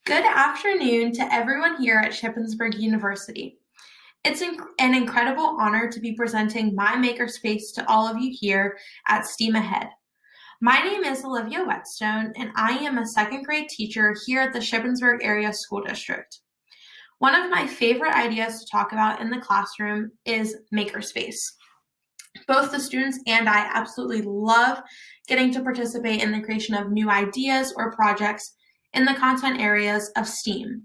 Good afternoon to everyone here at Shippensburg University. It's an incredible honor to be presenting my Makerspace to all of you here at STEAM Ahead. My name is Olivia Whetstone, and I am a second grade teacher here at the Shippensburg Area School District. One of my favorite ideas to talk about in the classroom is Makerspace. Both the students and I absolutely love getting to participate in the creation of new ideas or projects in the content areas of STEAM.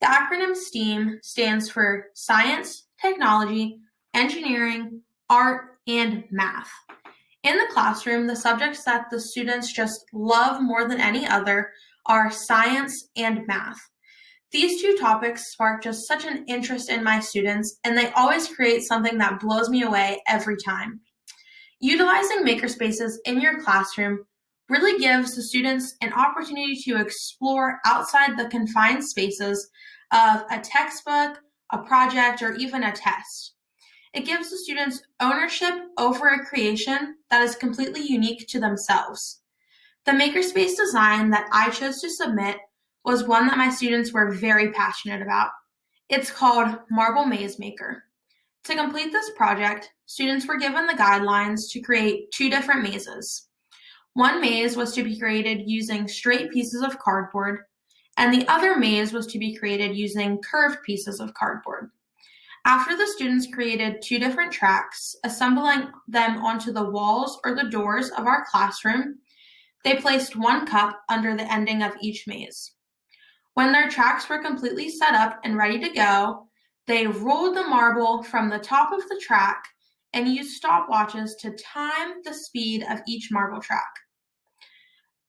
The acronym STEAM stands for Science, Technology, Engineering, Art, and Math. In the classroom, the subjects that the students just love more than any other are science and math. These two topics spark just such an interest in my students, and they always create something that blows me away every time. Utilizing makerspaces in your classroom really gives the students an opportunity to explore outside the confined spaces of a textbook, a project, or even a test. It gives the students ownership over a creation that is completely unique to themselves. The makerspace design that I chose to submit was one that my students were very passionate about. It's called Marble Maze Maker. To complete this project, students were given the guidelines to create two different mazes. One maze was to be created using straight pieces of cardboard, and the other maze was to be created using curved pieces of cardboard. After the students created two different tracks, assembling them onto the walls or the doors of our classroom, they placed one cup under the ending of each maze. When their tracks were completely set up and ready to go, they rolled the marble from the top of the track and used stopwatches to time the speed of each marble track.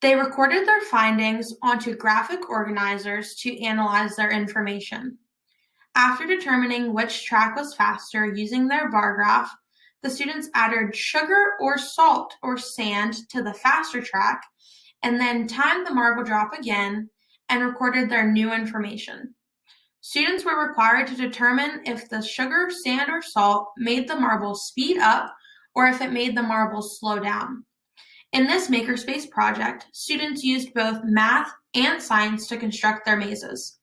They recorded their findings onto graphic organizers to analyze their information. After determining which track was faster using their bar graph, the students added sugar or salt or sand to the faster track and then timed the marble drop again and recorded their new information. Students were required to determine if the sugar, sand, or salt made the marble speed up or if it made the marble slow down. In this Makerspace project, students used both math and science to construct their mazes.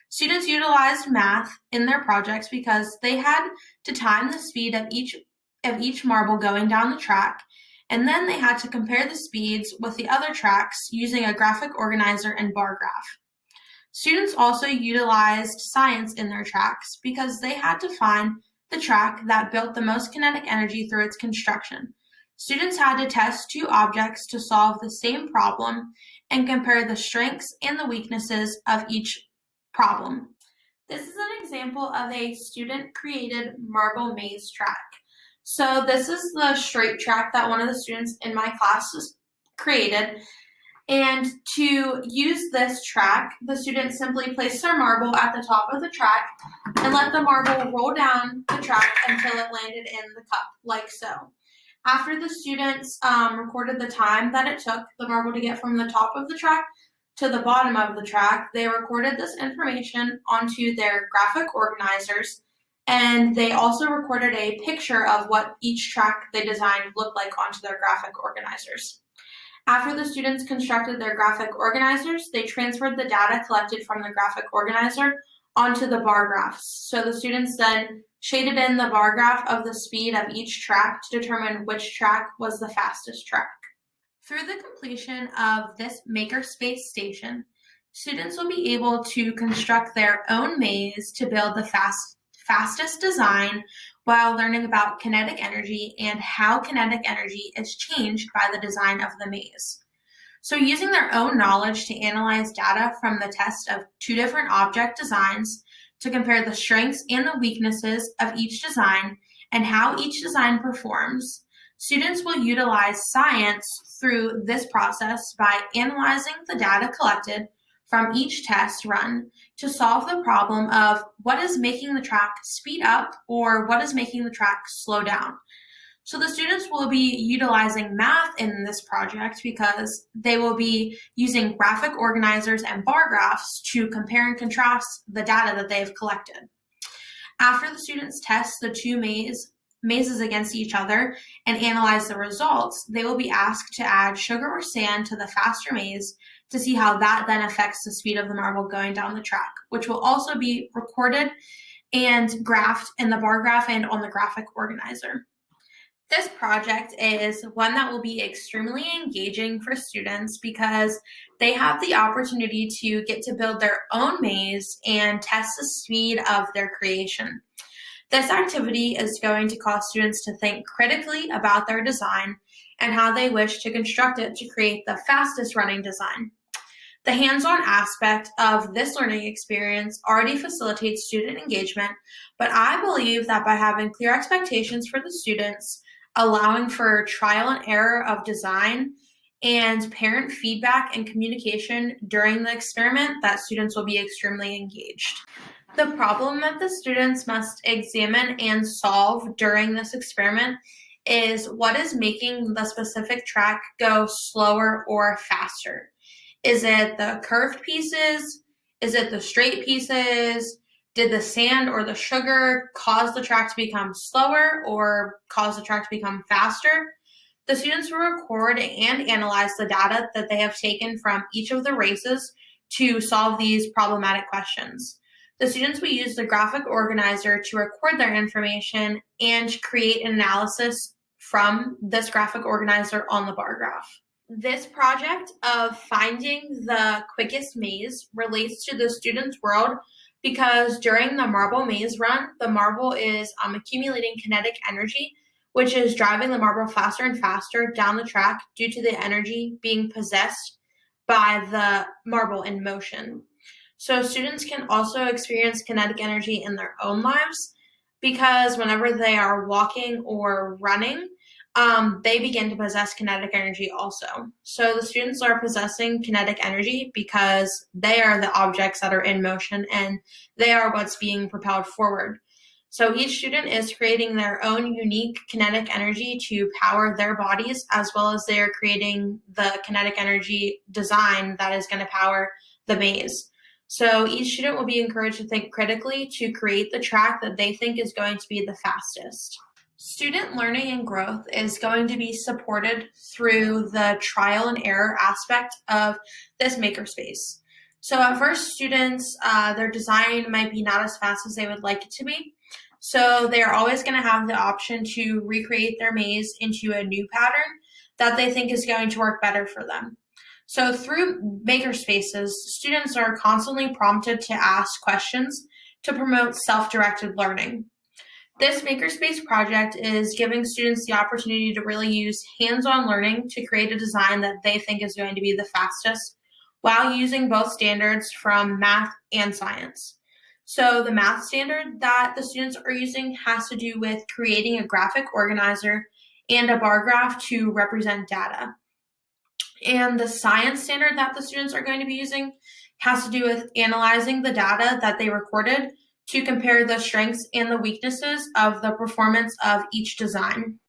Students utilized math in their projects because they had to time the speed of each marble going down the track, and then they had to compare the speeds with the other tracks using a graphic organizer and bar graph. Students also utilized science in their tracks because they had to find the track that built the most kinetic energy through its construction. Students had to test two objects to solve the same problem and compare the strengths and the weaknesses of each problem. This is an example of a student-created marble maze track. So this is the straight track that one of the students in my class created. And to use this track, the students simply placed their marble at the top of the track and let the marble roll down the track until it landed in the cup, like so. After the students recorded the time that it took the marble to get from the top of the track to the bottom of the track, they recorded this information onto their graphic organizers, and they also recorded a picture of what each track they designed looked like onto their graphic organizers. After the students constructed their graphic organizers, they transferred the data collected from the graphic organizer onto the bar graphs. So the students then shaded in the bar graph of the speed of each track to determine which track was the fastest track. Through the completion of this Makerspace station, students will be able to construct their own maze to build the fastest design while learning about kinetic energy and how kinetic energy is changed by the design of the maze. So using their own knowledge to analyze data from the test of two different object designs to compare the strengths and the weaknesses of each design and how each design performs, students will utilize science through this process by analyzing the data collected from each test run to solve the problem of what is making the track speed up or what is making the track slow down. So the students will be utilizing math in this project because they will be using graphic organizers and bar graphs to compare and contrast the data that they've collected. After the students test the two mazes against each other and analyze the results, they will be asked to add sugar or sand to the faster maze to see how that then affects the speed of the marble going down the track, which will also be recorded and graphed in the bar graph and on the graphic organizer. This project is one that will be extremely engaging for students because they have the opportunity to get to build their own maze and test the speed of their creation. This activity is going to cause students to think critically about their design and how they wish to construct it to create the fastest running design. The hands-on aspect of this learning experience already facilitates student engagement, but I believe that by having clear expectations for the students, allowing for trial and error of design, and parent feedback and communication during the experiment, that students will be extremely engaged. The problem that the students must examine and solve during this experiment is what is making the specific track go slower or faster. Is it the curved pieces? Is it the straight pieces? Did the sand or the sugar cause the track to become slower or cause the track to become faster? The students will record and analyze the data that they have taken from each of the races to solve these problematic questions. The students will use the graphic organizer to record their information and create an analysis from this graphic organizer on the bar graph. This project of finding the quickest maze relates to the student's world because during the marble maze run, the marble is accumulating kinetic energy, which is driving the marble faster and faster down the track due to the energy being possessed by the marble in motion. So students can also experience kinetic energy in their own lives because whenever they are walking or running, they begin to possess kinetic energy also. So the students are possessing kinetic energy because they are the objects that are in motion and they are what's being propelled forward. So each student is creating their own unique kinetic energy to power their bodies, as well as they are creating the kinetic energy design that is going to power the maze. So each student will be encouraged to think critically to create the track that they think is going to be the fastest. Student learning and growth is going to be supported through the trial and error aspect of this makerspace. So at first, students, their design might be not as fast as they would like it to be. So they are always going to have the option to recreate their maze into a new pattern that they think is going to work better for them. So through makerspaces, students are constantly prompted to ask questions to promote self-directed learning. This Makerspace project is giving students the opportunity to really use hands-on learning to create a design that they think is going to be the fastest while using both standards from math and science. So the math standard that the students are using has to do with creating a graphic organizer and a bar graph to represent data. And the science standard that the students are going to be using has to do with analyzing the data that they recorded to compare the strengths and the weaknesses of the performance of each design.